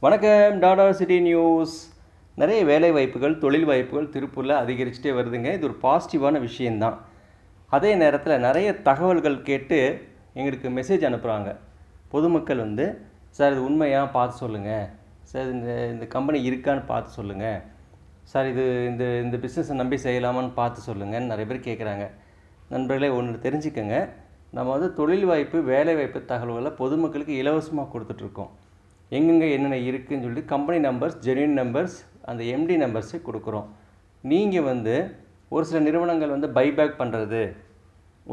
வணக்கம் Tata city news. நிறைய வேலை வாய்ப்புகள் தொழில் வாய்ப்புகள் திருப்பூரில் அதிகரிச்சுட்டே வருதுங்க. இது ஒரு பாசிட்டிவான விஷயந்தான். அதே நேரத்தில் நிறைய தகவல்கள் கேட்டு எங்களுக்கு மெசேஜ் அனுப்புகிறாங்க. பொதுமக்கள் சார் இது உண்மையாக பார்த்து சொல்லுங்கள், சார் இந்த கம்பெனி இருக்கான்னு பார்த்து சொல்லுங்கள், சார் இது இந்த இந்த பிஸ்னஸை நம்பி செய்யலாமான்னு பார்த்து சொல்லுங்கன்னு நிறைய பேர் கேட்குறாங்க. நண்பர்களே, ஒன்று தெரிஞ்சுக்கங்க, நம்ம தொழில் வாய்ப்பு வேலை வாய்ப்பு தகவல்களை பொதுமக்களுக்கு இலவசமாக கொடுத்துட்ருக்கோம். எங்கெங்கே என்னென்ன இருக்குதுன்னு சொல்லிட்டு கம்பெனி நம்பர்ஸ், ஜென்யூன் நம்பர்ஸ், அந்த எம்டி நம்பர்ஸை கொடுக்குறோம். நீங்கள் ஒரு சில நிறுவனங்கள் பைபேக் பண்ணுறது,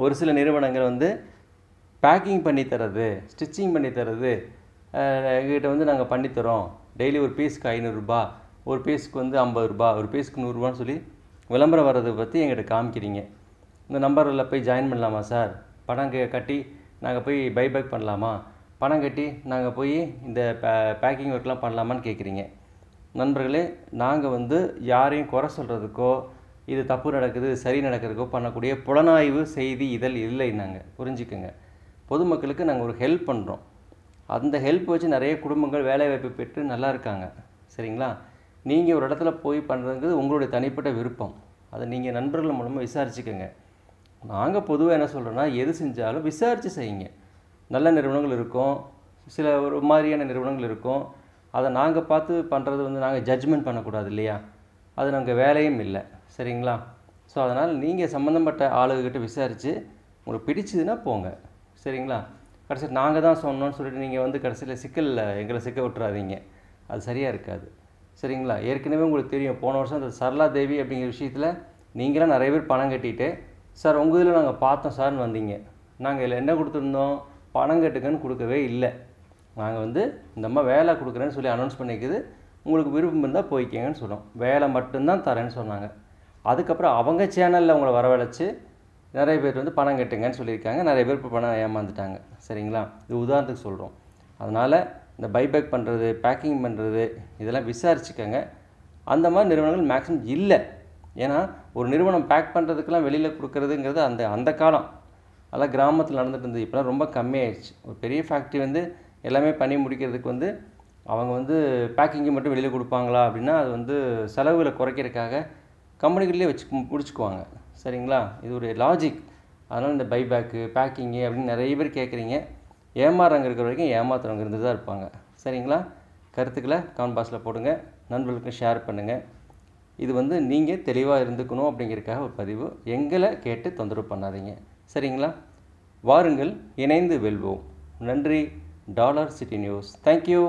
ஒரு சில நிறுவனங்கள் பேக்கிங் பண்ணி தரது, ஸ்டிச்சிங் பண்ணி தரது, எங்ககிட்ட நாங்கள் பண்ணித்தரோம், டெய்லி ஒரு பீஸுக்கு 500 ரூபா, ஒரு பீஸுக்கு 50 ரூபா, ஒரு பீஸுக்கு 100 ரூபான்னு சொல்லி விளம்பரம் வர்றதை பற்றி எங்கிட்ட காமிக்கிறீங்க. இந்த நம்பரில் போய் ஜாயின் பண்ணலாமா சார், பணம் கட்டி நாங்கள் போய் பைபேக் பண்ணலாமா, பணம் கட்டி நாங்கள் போய் இந்த பேக்கிங் ஒர்க்லாம் பண்ணலாமான்னு கேட்குறீங்க. நண்பர்களே, நாங்கள் யாரையும் குறை சொல்கிறதுக்கோ இது தப்பு நடக்குது சரி நடக்கிறதுக்கோ பண்ணக்கூடிய புலனாய்வு செய்தி இதழ் இல்லை. நாங்கள் புரிஞ்சுக்கோங்க, பொதுமக்களுக்கு நாங்கள் ஒரு ஹெல்ப் பண்ணுறோம். அந்த ஹெல்ப் வச்சு நிறைய குடும்பங்கள் வேலைவாய்ப்பு பெற்று நல்லா இருக்காங்க. சரிங்களா? நீங்கள் ஒரு இடத்துல போய் பண்ணுறதுங்கிறது உங்களுடைய தனிப்பட்ட விருப்பம். அதை நீங்கள் நண்பர்கள் மூலமாக விசாரிச்சுக்கோங்க. நாங்கள் பொதுவாக என்ன சொல்கிறோன்னா, எது செஞ்சாலும் விசாரித்து செய்யுங்க. நல்ல நிறுவனங்கள் இருக்கும், சில ஒரு மாதிரியான நிறுவனங்கள் இருக்கும். அதை நாங்கள் பார்த்து பண்ணுறது நாங்கள் ஜட்ஜ்மெண்ட் பண்ணக்கூடாது இல்லையா? அது நாங்கள் வேலையும் இல்லை. சரிங்களா? ஸோ அதனால் நீங்கள் சம்மந்தப்பட்ட ஆளுகிட்ட விசாரித்து உங்களுக்கு பிடிச்சதுன்னா போங்க. சரிங்களா? கடைசியில் நாங்கள் தான் சொன்னோன்னு சொல்லிட்டு நீங்கள் கடைசியில் சிக்கலில் எங்களை சிக்க விட்டுறாதீங்க. அது சரியாக இருக்காது. சரிங்களா? ஏற்கனவே உங்களுக்கு தெரியும், போன வருஷம் அந்த சரளா தேவி அப்படிங்கிற விஷயத்தில் நீங்களாம் நிறைய பேர் பணம் கட்டிட்டு, சார் உங்கள் இதில் நாங்கள் பார்த்தோம் சார்னு வந்தீங்க. நாங்கள் இதில் என்ன கொடுத்துருந்தோம், பணம் கட்டுங்கன்னு கொடுக்கவே இல்லை. நாங்கள் இந்த அம்மா வேலை கொடுக்குறேன்னு சொல்லி அனௌன்ஸ் பண்ணிக்குது, உங்களுக்கு விருப்பம் இருந்தால் போய்க்கங்கன்னு சொன்னோம். வேலை மட்டும்தான் தரேன்னு சொன்னாங்க. அதுக்கப்புறம் அவங்க சேனலில் உங்களை வரவழைச்சி நிறைய பேர் பணம் கட்டுங்கன்னு சொல்லியிருக்காங்க. நிறைய பேர் இப்போ பணம் ஏமாந்துட்டாங்க. சரிங்களா? இது உதாரணத்துக்கு சொல்கிறோம். அதனால் இந்த பைபேக் பண்ணுறது, பேக்கிங் பண்ணுறது இதெல்லாம் விசாரிச்சுக்கோங்க. அந்த மாதிரி நிறுவனங்கள் மேக்ஸிமம் இல்லை. ஏன்னா ஒரு நிறுவனம் பேக் பண்ணுறதுக்கெல்லாம் வெளியில் கொடுக்குறதுங்கிறது அந்த காலம் அதெல்லாம் கிராமத்தில் நடந்துட்டு இருந்தது. இப்போலாம் ரொம்ப கம்மியாயிடுச்சு. ஒரு பெரிய ஃபேக்ட்ரி எல்லாமே பண்ணி முடிக்கிறதுக்கு அவங்க பேக்கிங்கை மட்டும் வெளியில் கொடுப்பாங்களா அப்படின்னா, அது செலவுகளை குறைக்கிறதுக்காக கம்பெனிகளிலே வச்சு முடிச்சுக்குவாங்க. சரிங்களா? இது ஒரு லாஜிக். அதனால் இந்த பைபேக்கு பேக்கிங்கு அப்படின்னு நிறைய பேர் கேட்குறீங்க. ஏமாறவங்க இருக்கிற வரைக்கும் ஏமாத்துறவங்க இருந்து தான் இருப்பாங்க. சரிங்களா? கருத்துக்களை கமெண்ட் பாக்ஸில் போடுங்க, நண்பர்களுக்கு ஷேர் பண்ணுங்கள். இது நீங்கள் தெளிவாக இருந்துக்கணும் அப்படிங்கிறதுக்காக ஒரு பதிவு. எங்களை கேட்டு தொந்தரவு பண்ணாதீங்க. சரிங்களா? வாருங்கள், இணைந்து வெல்வோம். நன்றி. Dollar city news. தேங்க்யூ.